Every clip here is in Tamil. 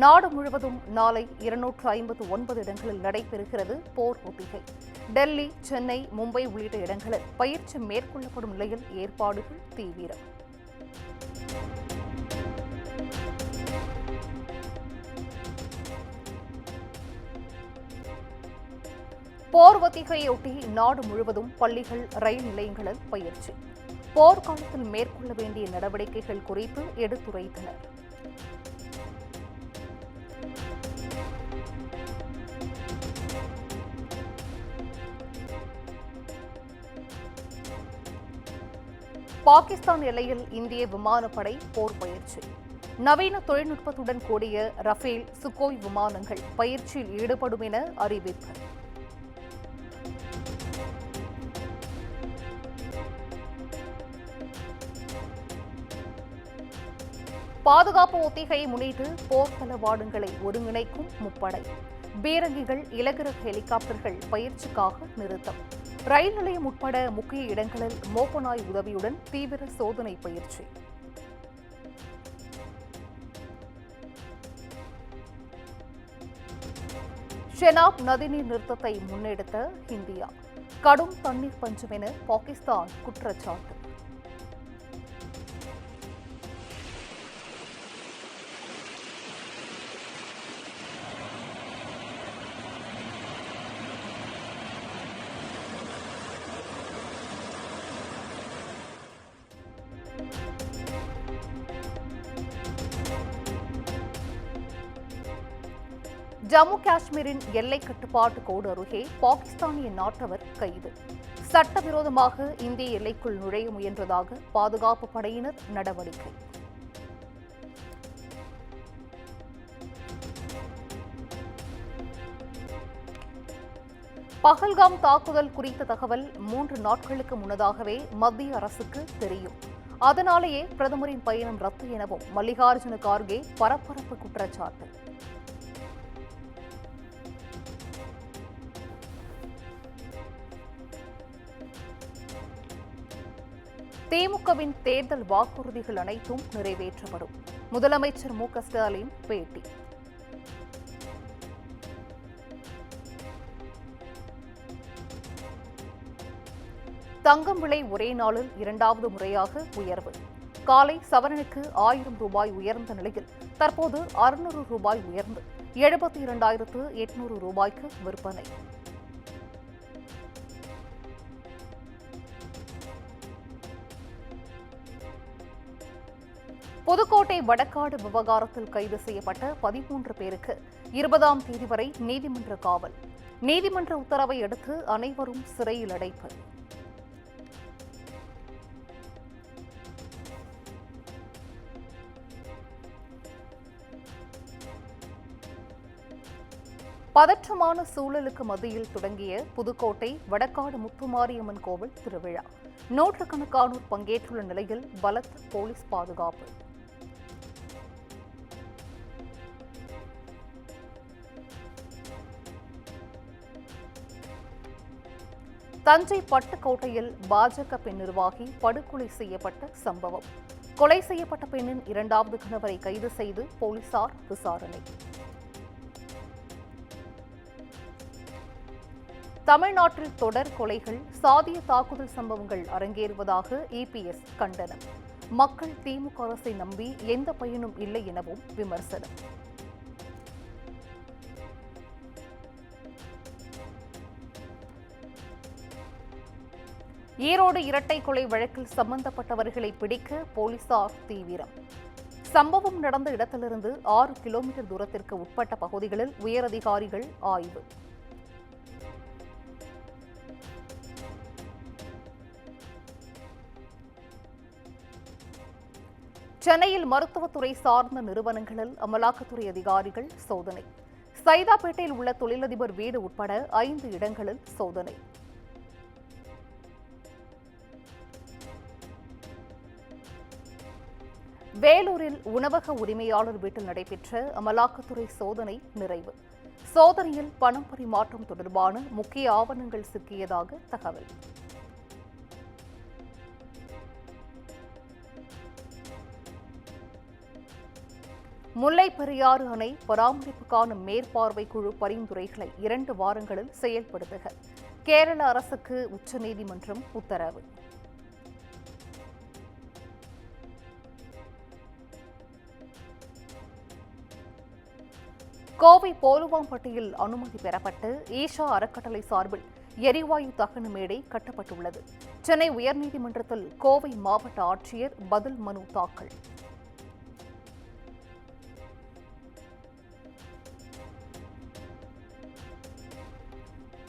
நாடு முழுவதும் நாளை 259 இடங்களில் நடைபெறுகிறது போர் ஒத்திகை. டெல்லி, சென்னை, மும்பை உள்ளிட்ட இடங்களில் பயிற்சி மேற்கொள்ளப்படும் நிலையில் ஏற்பாடுகள் தீவிரம். போர் ஒத்திகையொட்டி நாடு முழுவதும் பள்ளிகள், ரயில் நிலையங்களில் பயிற்சி. போர்க்காலத்தில் மேற்கொள்ள வேண்டிய நடவடிக்கைகள் குறித்து எடுத்துரைத்தனர். பாகிஸ்தான் எல்லையில் இந்திய விமானப்படை போர் பயிற்சி. நவீன தொழில்நுட்பத்துடன் கூடிய ரஃபேல், சுகோய் விமானங்கள் பயிற்சியில் ஈடுபடும் என அறிவிப்பு. பாதுகாப்பு ஒத்திகையை முன்னிட்டு போர் தளவாடங்களை ஒருங்கிணைக்கும் முப்படை. பீரங்கிகள், இலகுரக ஹெலிகாப்டர்கள் பயிற்சிக்காக நிறுத்தம். ரயில் நிலையம் உட்பட முக்கிய இடங்களில் மோப்பநாய் உதவியுடன் தீவிர சோதனை பயிற்சி. ஷெனாப் நதிநீர் நிறுத்தத்தை முன்னெடுத்த இந்தியா. கடும் தண்ணீர் பஞ்சம் என பாகிஸ்தான் குற்றச்சாட்டு. ஜம்மு காஷ்மீரின் எல்லை கட்டுப்பாட்டு கோடு அருகே பாகிஸ்தானிய நாட்டவர் கைது. சட்டவிரோதமாக இந்திய எல்லைக்குள் நுழைய முயன்றதாக பாதுகாப்பு படையினர் நடவடிக்கை. பஹல்காம் தாக்குதல் குறித்த தகவல் 3 நாட்களுக்கு முன்னதாகவே மத்திய அரசுக்கு தெரியும். அதனாலேயே பிரதமரின் பயணம் ரத்து எனவும் மல்லிகார்ஜுன கார்கே பரபரப்பு குற்றச்சாட்டு. திமுகவின் தேர்தல் வாக்குறுதிகள் அனைத்தும் நிறைவேற்றப்படும். முதலமைச்சர் மு க ஸ்டாலின் பேட்டி. தங்கம் விலை ஒரே நாளில் 2வது முறையாக உயர்வு. காலை சவரனுக்கு 1000 ரூபாய் உயர்ந்த நிலையில் தற்போது 600 ரூபாய் உயர்ந்து 72,800 ரூபாய்க்கு விற்பனை. புதுக்கோட்டை வடக்காடு விவகாரத்தில் கைது செய்யப்பட்ட 13 பேருக்கு 20ஆம் தேதி வரை நீதிமன்ற காவல். நீதிமன்ற உத்தரவை அடுத்து அனைவரும் சிறையில் அடைப்பு. பதற்றமான சூழலுக்கு மத்தியில் தொடங்கிய புதுக்கோட்டை வடக்காடு முத்துமாரியம்மன் கோவில் திருவிழா. நூற்றுக்கணக்கானோர் பங்கேற்றுள்ள நிலையில் பலத்த போலீஸ் பாதுகாப்பு. தஞ்சை பட்டுக்கோட்டையில் பாஜக பெண் நிர்வாகி படுகொலை செய்யப்பட்ட சம்பவம். கொலை செய்யப்பட்ட பெண்ணின் 2வது கணவரை கைது செய்து போலீசார் விசாரணை. தமிழ்நாட்டில் தொடர் கொலைகள், சாதிய தாக்குதல் சம்பவங்கள் அரங்கேறுவதாக இபிஎஸ் கண்டனம். மக்கள் திமுக அரசை நம்பி எந்த பயனும் இல்லை எனவும் விமர்சனம். ஈரோடு இரட்டை கொலை வழக்கில் சம்பந்தப்பட்டவர்களை பிடிக்க போலீசார் தீவிரம். சம்பவம் நடந்த இடத்திலிருந்து 6 கிலோமீட்டர் தூரத்திற்கு உட்பட்ட பகுதிகளில் உயரதிகாரிகள் ஆய்வு. சென்னையில் மருத்துவத்துறை சார்ந்த நிறுவனங்களில் அமலாக்கத்துறை அதிகாரிகள் சோதனை. சைதாப்பேட்டையில் உள்ள தொழிலதிபர் வீடு உட்பட 5 இடங்களில் சோதனை. வேலூரில் உணவக உரிமையாளர் வீட்டில் நடைபெற்ற அமலாக்கத்துறை சோதனை நிறைவு. சோதனையில் பணம் பரிமாற்றம் தொடர்பான முக்கிய ஆவணங்கள் சிக்கியதாக தகவல். முல்லை பெரியாறு அணை பராமரிப்புக்கான மேற்பார்வை குழு பரிந்துரைகளை 2 வாரங்களில் செயல்படுத்துக கேரள அரசுக்கு உச்சநீதிமன்றம் உத்தரவு. கோவை போலுவாம்பட்டியில் அனுமதி பெறப்பட்டு ஈஷா அறக்கட்டளை சார்பில் எரிவாயு தகன மேடை கட்டப்பட்டுள்ளது. சென்னை உயர்நீதிமன்றத்தில் கோவை மாவட்ட ஆட்சியர் பதில் மனு தாக்கல்.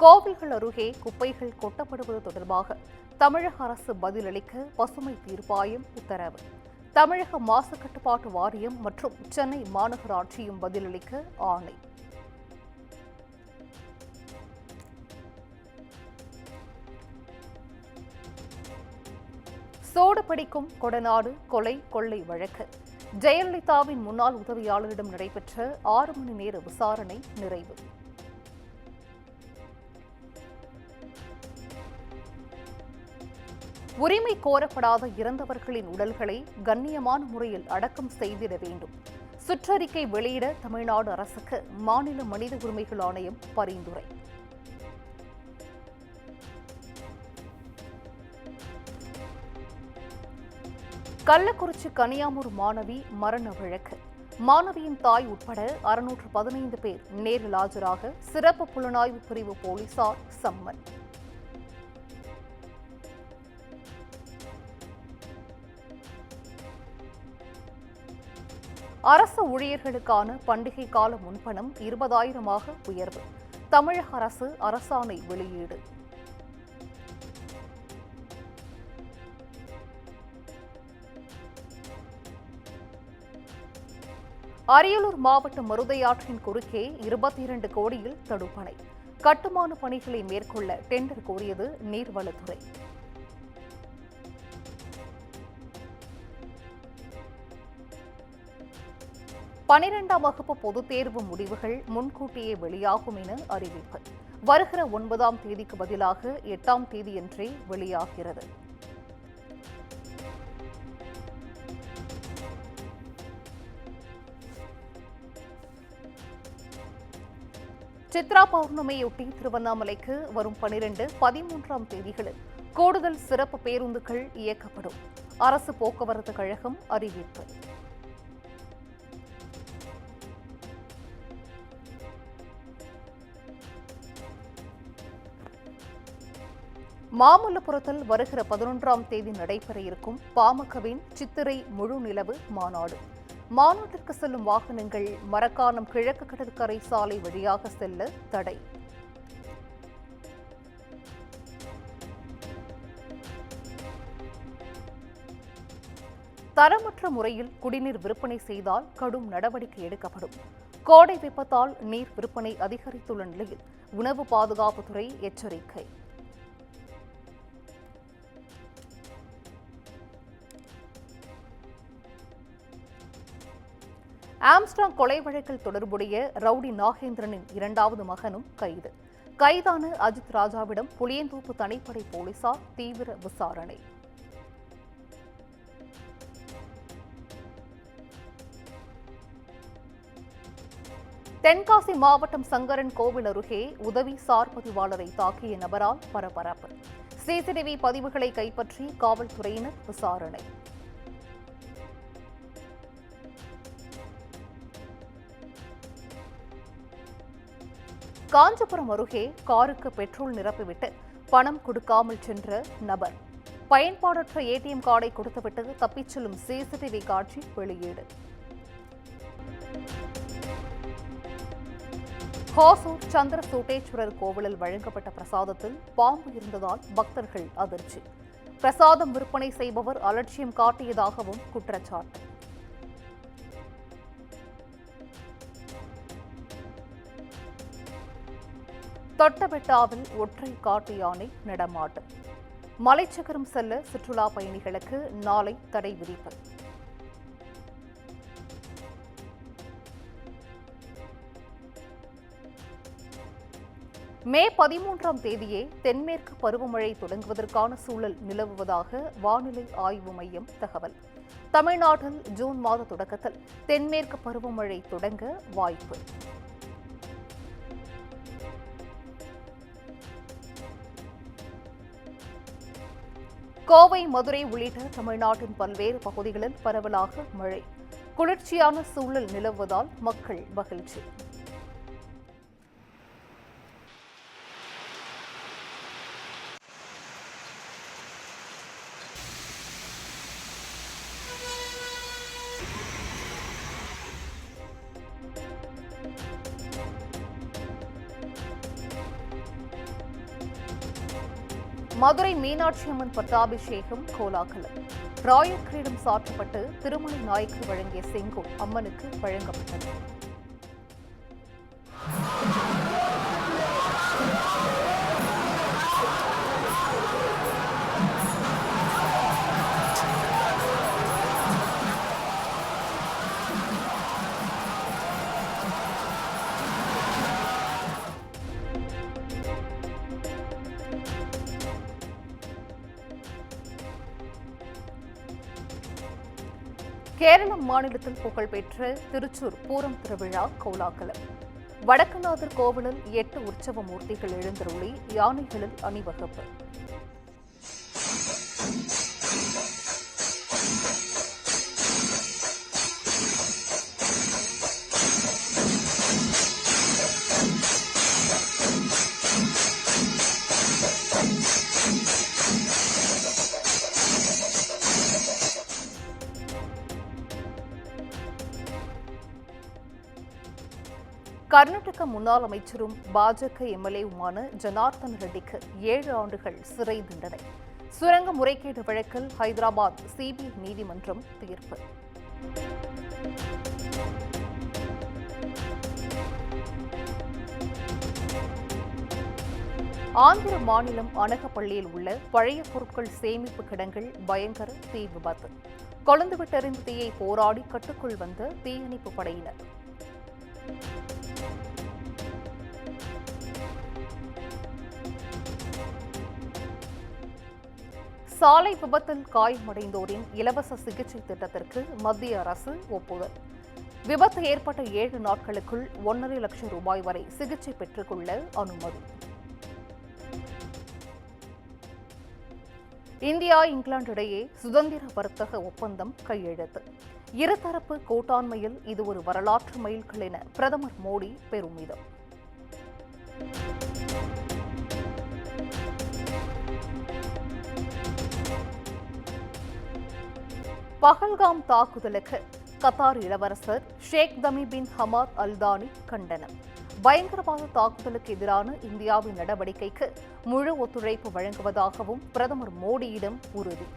கோவில்கள் அருகே குப்பைகள் கொட்டப்படுவது தொடர்பாக தமிழக அரசு பதிலளிக்க பசுமை தீர்ப்பாயம் உத்தரவு. தமிழக மாசு கட்டுப்பாட்டு வாரியம் மற்றும் சென்னை மாநகராட்சியும் பதிலளிக்க ஆணை. சோடு பிடிக்கும் கொடநாடு கொலை கொள்ளை வழக்கு ஜெயலலிதாவின் முன்னாள் உதவியாளரிடம் நடைபெற்ற 6 மணி நேர விசாரணை நிறைவு. உரிமை கோரப்படாத இறந்தவர்களின் உடல்களை கண்ணியமான முறையில் அடக்கம் செய்திட வேண்டும். சுற்றறிக்கை வெளியிட தமிழ்நாடு அரசுக்கு மாநில மனித உரிமைகள் ஆணையம் பரிந்துரை. கள்ளக்குறிச்சி கனியாமூர் மாணவி மரண வழக்கு மாணவியின் தாய் உட்பட 615 பேர் நேரில் ஆஜராக சிறப்பு புலனாய்வு பிரிவு போலீசார் சம்மன். அரசு ஊழியர்களுக்கான பண்டிகை கால முன்பணம் 20,000 உயர்வு தமிழக அரசு அரசாணை வெளியீடு. அரியலூர் மாவட்டம் மருதையாற்றின் குறுக்கே 22 கோடியில் தடுப்பணை கட்டுமான பணிகளை மேற்கொள்ள டெண்டர் கோரியது நீர்வளத்துறை. பனிரெண்டாம் வகுப்பு பொதுத் தேர்வு முடிவுகள் முன்கூட்டியே வெளியாகும் என அறிவிப்பு. வருகிற 9ஆம் தேதிக்கு பதிலாக 8ஆம் தேதியன்றே வெளியாகிறது. சித்ரா பௌர்ணமியொட்டி திருவண்ணாமலைக்கு வரும் 12, 13ஆம் தேதிகளில் கூடுதல் சிறப்பு பேருந்துகள் இயக்கப்படும். அரசு போக்குவரத்து கழகம் அறிவிப்பு. மாமல்லபுரத்தில் வருகிற 11ஆம் தேதி நடைபெற இருக்கும் பாமகவின் சித்திரை முழு நிலவு மாநாடு. மாநாட்டிற்கு செல்லும் வாகனங்கள் மரக்காணம் கிழக்கு கடற்கரை சாலை வழியாக செல்ல தடை. தரமற்ற முறையில் குடிநீர் விற்பனை செய்தால் கடும் நடவடிக்கை எடுக்கப்படும். கோடை வெப்பத்தால் நீர் விற்பனை அதிகரித்துள்ள நிலையில் உணவு பாதுகாப்புத்துறை எச்சரிக்கை. ஆம்ஸ்ட்ராங் கொலை வழக்கில் தொடர்புடைய ரவுடி நாகேந்திரனின் 2வது மகனும் கைது. கைதான அஜித் ராஜாவிடம் புளியந்தோப்பு தனிப்படை போலீசார் தீவிர விசாரணை. தென்காசி மாவட்டம் சங்கரன் கோவில் அருகே உதவி சார் பதிவாளரை தாக்கிய நபரால் பரபரப்பு. சிசிடிவி பதிவுகளை கைப்பற்றி காவல்துறையினர் விசாரணை. காஞ்சிபுரம் அருகே காருக்கு பெட்ரோல் நிரப்பிவிட்டு பணம் கொடுக்காமல் சென்ற நபர் பயன்பாடற்ற ஏடிஎம் கார்டை கொடுத்துவிட்டு தப்பிச் செல்லும் சிசிடிவி காட்சி வெளியீடு. ஹோசூர் சந்திர சூட்டேஸ்வரர் கோவிலில் வழங்கப்பட்ட பிரசாதத்தில் பாம்பு இருந்ததால் பக்தர்கள் அதிர்ச்சி. பிரசாதம் விற்பனை செய்பவர் அலட்சியம் காட்டியதாகவும் குற்றச்சாட்டு. தொட்டபெட்டாவில் ஒற்றை காட்டு யானை நடமாட்டம். மலைச்சக்கரம் செல்ல சுற்றுலா பயணிகளுக்கு நாளை தடை விதிப்பு. மே 13ஆம் தேதியே தென்மேற்கு பருவமழை தொடங்குவதற்கான சூழல் நிலவுவதாக வானிலை ஆய்வு மையம் தகவல். தமிழ்நாட்டில் ஜூன் மாத தொடக்கத்தில் தென்மேற்கு பருவமழை தொடங்க வாய்ப்பு. கோவை, மதுரை உள்ளிட்ட தமிழ்நாட்டின் பல்வேறு பகுதிகளில் பரவலாக மழை. குளிர்ச்சியான சூழல் நிலவுவதால் மக்கள் மகிழ்ச்சி. மதுரை மீனாட்சி அம்மன் பட்டாபிஷேகம் கோலாகலம். ராயல் கிரீடம் சாற்றப்பட்டு திருமலை நாய்க்கு வழங்கிய செங்கோல் அம்மனுக்கு வழங்கப்பட்டது. கேரள மாநிலத்தில் புகழ்பெற்ற திருச்சூர் பூரம் திருவிழா கோலாகலம். வடக்குநாதர் கோவிலில் 8 உற்சவ மூர்த்திகள் எழுந்தருளி யானைகளில் அணிவகுப்பு. கர்நாடக முன்னாள் அமைச்சரும் பாஜக எம்எல்ஏவுமான ஜனார்தன் ரெட்டிக்கு 7 ஆண்டுகள் சிறை தண்டனை. சுரங்க முறைகேடு வழக்கில் ஹைதராபாத் சிபிஐ நீதிமன்றம் தீர்ப்பு. ஆந்திர மாநிலம் அனகப்பள்ளியில் உள்ள பழைய பொருட்கள் சேமிப்பு கிடங்கில் பயங்கர தீ விபத்து. கொழுந்துவிட்டெறிந்த தீயை போராடி கட்டுக்குள் வந்த தீயணைப்பு படையினர். சாலை விபத்தில் காயமடைந்தோரின் இலவச சிகிச்சை திட்டத்திற்கு மத்திய அரசு ஒப்புதல். விபத்து ஏற்பட்ட 7 நாட்களுக்குள் 1.5 லட்சம் ரூபாய் வரை சிகிச்சை பெற்றுக்கொள்ள அனுமதி. இந்தியா, இங்கிலாந்து இடையே சுதந்திர வர்த்தக ஒப்பந்தம் கையெழுத்து. இருதரப்பு கூட்டாண்மையில் இது ஒரு வரலாற்று மைல்கல் என பிரதமர் மோடி பெருமிதம். பஹல்காம் தாக்குதலுக்கு கத்தார் இளவரசர் ஷேக் தமிம் பின் ஹமாத் அல் தானி கண்டனம். பயங்கரவாத தாக்குதலுக்கு எதிரான இந்தியாவின் நடவடிக்கைக்கு முழு ஒத்துழைப்பு வழங்குவதாகவும் பிரதமர் மோடியிடம் உறுதி.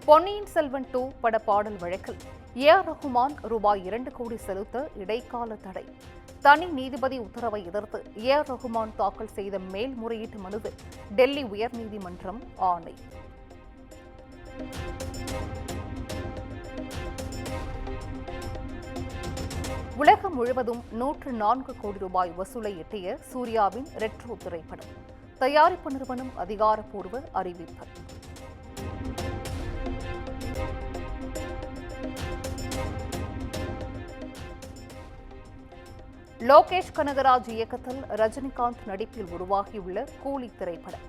பொன்னியின் செல்வன் 2 பட பாடல் வழக்கில் ஏஆர் ரஹ்மான் ரூபாய் 2 கோடி செலுத்த இடைக்கால தடை. தனி நீதிபதி உத்தரவை எதிர்த்து ஏஆர் ரஹ்மான் தாக்கல் செய்த மேல்முறையீட்டு மனுவில் டெல்லி உயர்நீதிமன்றம் ஆணை. உலகம் முழுவதும் 104 கோடி ரூபாய் வசூலை எட்டிய சூர்யாவின் ரெட்ரோ திரைப்படம். தயாரிப்பு நிறுவனம் அதிகாரப்பூர்வ அறிவிப்பு. லோகேஷ் கனகராஜ் இயக்கத்தில் ரஜினிகாந்த் நடிப்பில் உருவாகியுள்ள கூலி திரைப்படம்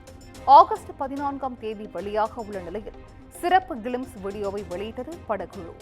ஆகஸ்ட் 14ஆம் தேதி வெளியாக உள்ள நிலையில் சிறப்பு கிளிம்ஸ் வீடியோவை வெளியிட்டது படக்குழு.